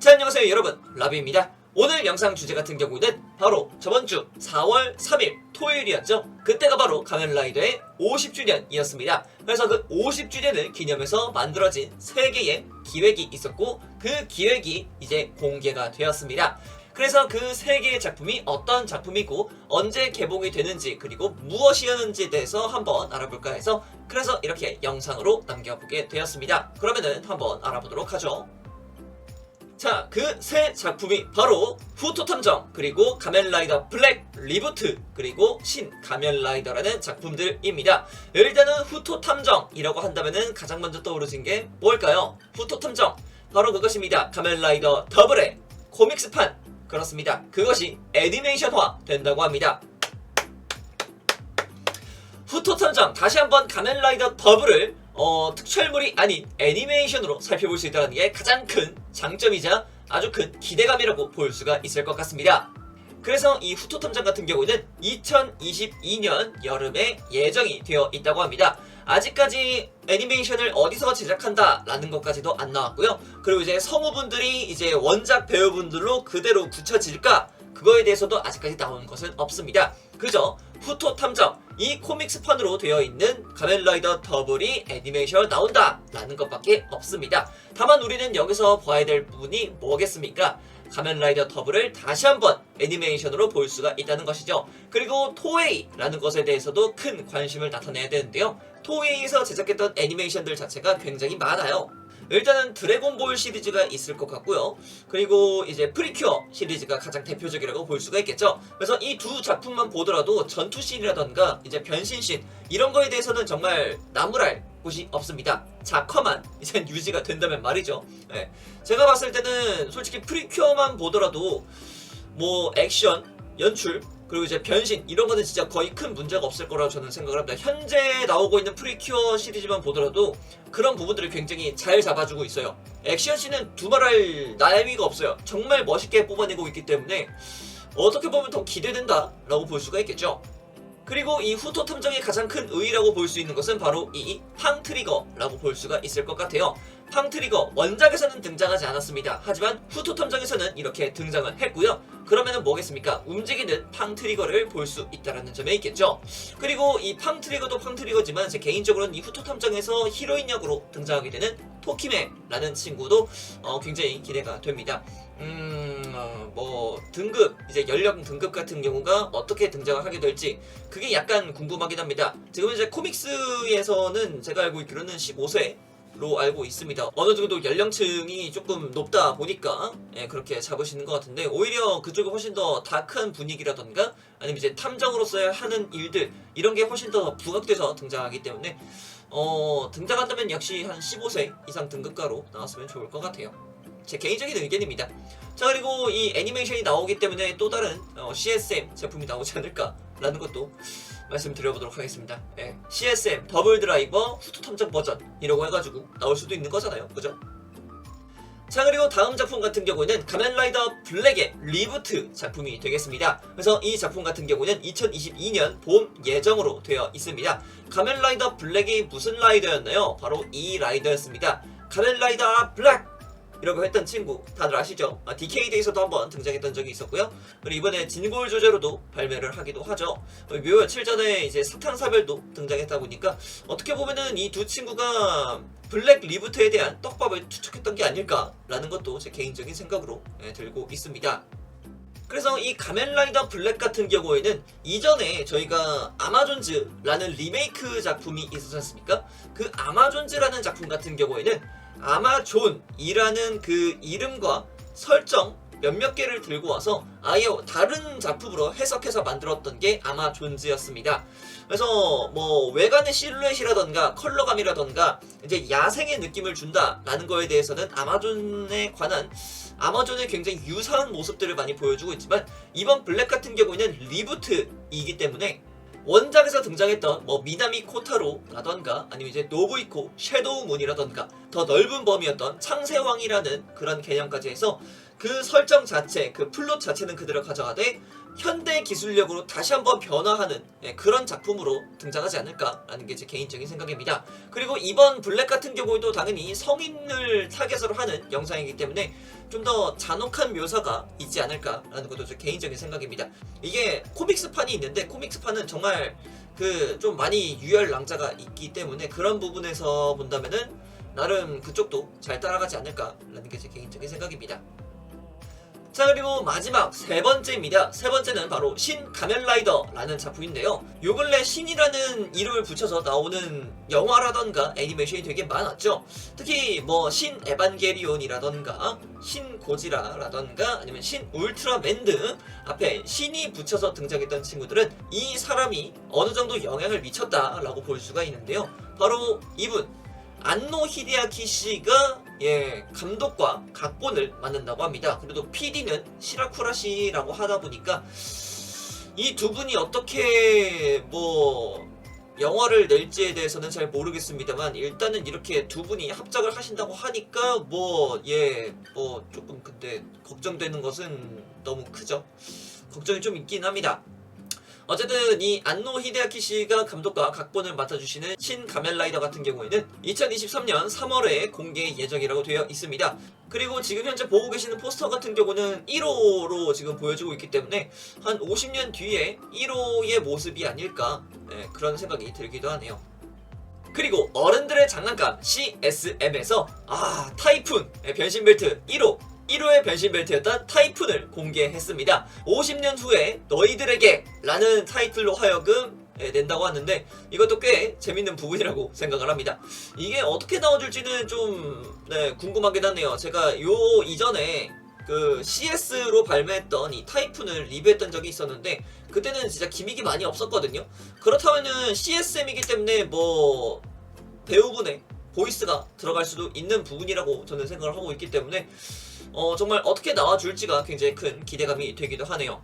자, 안녕하세요 여러분, 라비입니다. 오늘 영상 주제 같은 경우는 바로 저번주 4월 3일 토요일이었죠. 그때가 바로 가면라이더의 50주년이었습니다. 그래서 그 50주년을 기념해서 만들어진 3개의 기획이 있었고, 그 기획이 이제 공개가 되었습니다. 그래서 그 3개의 작품이 어떤 작품이고 언제 개봉이 되는지, 그리고 무엇이었는지에 대해서 한번 알아볼까 해서 그래서 이렇게 영상으로 남겨보게 되었습니다. 그러면은 한번 알아보도록 하죠. 자, 그 세 작품이 바로 후토탐정, 그리고 가면라이더 블랙 리부트, 그리고 신 가면라이더라는 작품들입니다. 일단은 후토탐정이라고 한다면은 가장 먼저 떠오르는 게 뭘까요? 후토탐정, 바로 그것입니다. 가면라이더 더블의 코믹스판, 그렇습니다. 그것이 애니메이션화 된다고 합니다. 후토탐정, 다시 한번 가면라이더 더블을 특촬물이 아닌 애니메이션으로 살펴볼 수 있다는 게 가장 큰 장점이자 아주 큰 기대감이라고 볼 수가 있을 것 같습니다. 그래서 이 후토탐정 같은 경우는 2022년 여름에 예정이 되어 있다고 합니다. 아직까지 애니메이션을 어디서 제작한다 라는 것까지도 안 나왔고요. 그리고 이제 성우분들이 이제 원작 배우분들로 그대로 굳혀질까, 그거에 대해서도 아직까지 나온 것은 없습니다. 그저 후토탐정, 이 코믹스판으로 되어 있는 가면라이더 더블이 애니메이션 나온다 라는 것밖에 없습니다. 다만 우리는 여기서 봐야 될 부분이 뭐겠습니까? 가면라이더 더블을 다시 한번 애니메이션으로 볼 수가 있다는 것이죠. 그리고 토웨이라는 것에 대해서도 큰 관심을 나타내야 되는데요. 토웨이에서 제작했던 애니메이션들 자체가 굉장히 많아요. 일단은 드래곤볼 시리즈가 있을 것 같고요. 그리고 이제 프리큐어 시리즈가 가장 대표적이라고 볼 수가 있겠죠. 그래서 이 두 작품만 보더라도 전투씬이라던가 이제 변신씬, 이런 거에 대해서는 정말 나무랄 곳이 없습니다. 작화만 이제 유지가 된다면 말이죠. 네. 제가 봤을 때는 솔직히 프리큐어만 보더라도 뭐 액션, 연출, 그리고 이제 변신, 이런 거는 진짜 거의 큰 문제가 없을 거라고 저는 생각을 합니다. 현재 나오고 있는 프리큐어 시리즈만 보더라도 그런 부분들을 굉장히 잘 잡아주고 있어요. 액션씬은 두말할 나위가 없어요. 정말 멋있게 뽑아내고 있기 때문에 어떻게 보면 더 기대된다 라고 볼 수가 있겠죠. 그리고 이 후토탐정의 가장 큰 의의라고 볼 수 있는 것은 바로 이 팡트리거라고 볼 수가 있을 것 같아요. 팡트리거, 원작에서는 등장하지 않았습니다. 하지만 후토탐정에서는 이렇게 등장을 했고요. 그러면은 뭐겠습니까? 움직이는 팡트리거를 볼 수 있다는 점에 있겠죠. 그리고 이 팡트리거도 팡트리거지만 제 개인적으로는 이 후토탐정에서 히로인 역으로 등장하게 되는 토키메라는 친구도 굉장히 기대가 됩니다. 뭐 등급, 이제 연령 등급 같은 경우가 어떻게 등장을 하게 될지 그게 약간 궁금하긴 합니다. 지금 이제 코믹스에서는 제가 알고 있기로는 15세로 알고 있습니다. 어느 정도 연령층이 조금 높다 보니까 그렇게 잡으시는 것 같은데, 오히려 그쪽이 훨씬 더 다크한 분위기라던가 아니면 이제 탐정으로서 하는 일들, 이런 게 훨씬 더 부각돼서 등장하기 때문에 등장한다면 역시 한 15세 이상 등급가로 나왔으면 좋을 것 같아요. 제 개인적인 의견입니다. 자, 그리고 이 애니메이션이 나오기 때문에 또 다른 CSM 제품이 나오지 않을까 라는 것도 말씀드려보도록 하겠습니다. CSM 더블 드라이버 후토탐정 버전이라고 해가지고 나올 수도 있는 거잖아요, 그죠? 자, 그리고 다음 작품 같은 경우는 가면라이더 블랙의 리부트 작품이 되겠습니다. 그래서 이 작품 같은 경우는 2022년 봄 예정으로 되어 있습니다. 가면라이더 블랙이 무슨 라이더였나요? 바로 이 라이더였습니다. 가면라이더 블랙! 이라고 했던 친구 다들 아시죠? DK데이에서도 한번 등장했던 적이 있었고요. 그리고 이번에 진골 조제로도 발매를 하기도 하죠. 며칠 전에 이제 사탕사별도 등장했다 보니까 어떻게 보면은 이 두 친구가 블랙 리부트에 대한 떡밥을 투척했던 게 아닐까라는 것도 제 개인적인 생각으로 들고 있습니다. 그래서 이 가면라이더 블랙 같은 경우에는 이전에 저희가 아마존즈라는 리메이크 작품이 있었지 않습니까? 그 아마존즈라는 작품 같은 경우에는 아마존이라는 그 이름과 설정 몇몇 개를 들고 와서 아예 다른 작품으로 해석해서 만들었던 게 아마존즈였습니다. 그래서 뭐 외관의 실루엣이라던가 컬러감이라던가 이제 야생의 느낌을 준다라는 거에 대해서는 아마존에 관한 아마존의 굉장히 유사한 모습들을 많이 보여주고 있지만, 이번 블랙 같은 경우에는 리부트이기 때문에 원작에서 등장했던 뭐 미나미 코타로라던가 아니면 이제 노부이코 섀도우문이라던가 더 넓은 범위였던 창세왕이라는 그런 개념까지 해서 그 설정 자체, 그 플롯 자체는 그대로 가져가되 현대 기술력으로 다시 한번 변화하는 그런 작품으로 등장하지 않을까라는 게 제 개인적인 생각입니다. 그리고 이번 블랙 같은 경우에도 당연히 성인을 타겟으로 하는 영상이기 때문에 좀 더 잔혹한 묘사가 있지 않을까라는 것도 제 개인적인 생각입니다. 이게 코믹스판이 있는데 코믹스판은 정말 그 좀 많이 유혈낭자가 있기 때문에 그런 부분에서 본다면은 나름 그쪽도 잘 따라가지 않을까라는 게 제 개인적인 생각입니다. 자, 그리고 마지막 세 번째입니다. 세 번째는 바로 신 가면라이더라는 작품인데요. 요 근래 신이라는 이름을 붙여서 나오는 영화라던가 애니메이션이 되게 많았죠. 특히 뭐 신 에반게리온이라던가 신 고지라라던가 아니면 신 울트라맨 등 앞에 신이 붙여서 등장했던 친구들은 이 사람이 어느 정도 영향을 미쳤다라고 볼 수가 있는데요. 바로 이분 안노 히데아키 씨가 감독과 각본을 맡는다고 합니다. 그래도 PD는 시라쿠라 씨라고 하다 보니까 이 두 분이 어떻게 뭐 영화를 낼지에 대해서는 잘 모르겠습니다만 일단은 이렇게 두 분이 합작을 하신다고 하니까 뭐 조금 근데 걱정되는 것은 너무 크죠. 걱정이 좀 있긴 합니다. 어쨌든 이 안노 히데아키 씨가 감독과 각본을 맡아주시는 신 가면라이더 같은 경우에는 2023년 3월에 공개 예정이라고 되어 있습니다. 그리고 지금 현재 보고 계시는 포스터 같은 경우는 1호로 지금 보여주고 있기 때문에 한 50년 뒤에 1호의 모습이 아닐까 그런 생각이 들기도 하네요. 그리고 어른들의 장난감 CSM에서 타이푼 변신벨트 1호의 변신벨트였던 타이푼을 공개했습니다. 50년 후에 너희들에게 라는 타이틀로 하여금 낸다고 하는데 이것도 꽤 재밌는 부분이라고 생각을 합니다. 이게 어떻게 나와줄지는 좀 궁금하긴 하네요. 제가 요 이전에 그 CS로 발매했던 이 타이푼을 리뷰했던 적이 있었는데 그때는 진짜 기믹이 많이 없었거든요. 그렇다면은 CSM이기 때문에 뭐 배우분의 보이스가 들어갈 수도 있는 부분이라고 저는 생각을 하고 있기 때문에 정말 어떻게 나와줄지가 굉장히 큰 기대감이 되기도 하네요.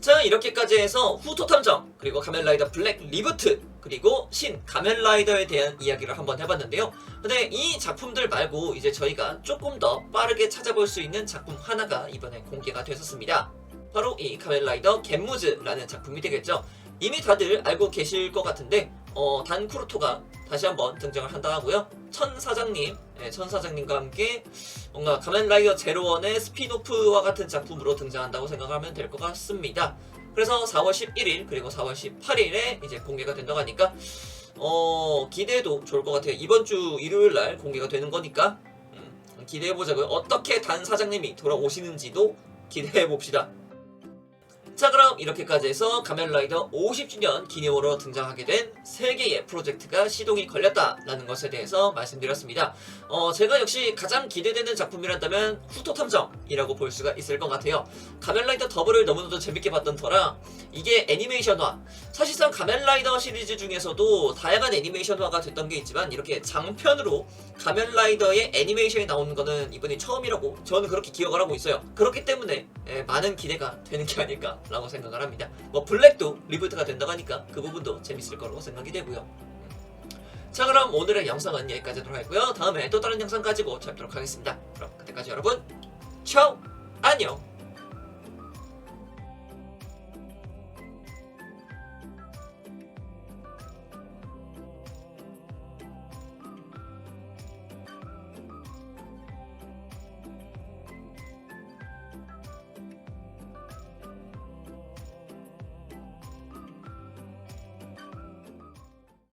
자, 이렇게까지 해서 후토 탐정, 그리고 가면라이더 블랙 리부트, 그리고 신 가면라이더에 대한 이야기를 한번 해봤는데요. 근데 이 작품들 말고 이제 저희가 조금 더 빠르게 찾아볼 수 있는 작품 하나가 이번에 공개가 됐었습니다. 바로 이 가면라이더 겟무즈라는 작품이 되겠죠. 이미 다들 알고 계실 것 같은데 단 쿠루토가 다시 한번 등장을 한다 하고요. 천사장님과 함께 뭔가 가면라이더 제로원의 스피노프와 같은 작품으로 등장한다고 생각하면 될 것 같습니다. 그래서 4월 11일 그리고 4월 18일에 이제 공개가 된다고 하니까 기대해도 좋을 것 같아요. 이번 주 일요일날 공개가 되는 거니까 기대해보자고요. 어떻게 단 사장님이 돌아오시는지도 기대해봅시다. 자, 그럼 이렇게까지 해서 가면라이더 50주년 기념으로 등장하게 된 3개의 프로젝트가 시동이 걸렸다라는 것에 대해서 말씀드렸습니다. 제가 역시 가장 기대되는 작품이란다면 후토 탐정이라고 볼 수가 있을 것 같아요. 가면라이더 더블을 너무나도 재밌게 봤던 터라 이게 애니메이션화, 사실상 가면라이더 시리즈 중에서도 다양한 애니메이션화가 됐던 게 있지만 이렇게 장편으로 가면라이더의 애니메이션이 나오는 거는 이번이 처음이라고 저는 그렇게 기억을 하고 있어요. 그렇기 때문에 많은 기대가 되는 게 아닐까 라고 생각을 합니다. 뭐 블랙도 리부트가 된다고 하니까 그 부분도 재밌을 거라고 생각이 되고요. 자, 그럼 오늘의 영상은 여기까지 하도록 하고요. 다음에 또 다른 영상 가지고 찾도록 하겠습니다. 그럼 그때까지 여러분 차오 안녕.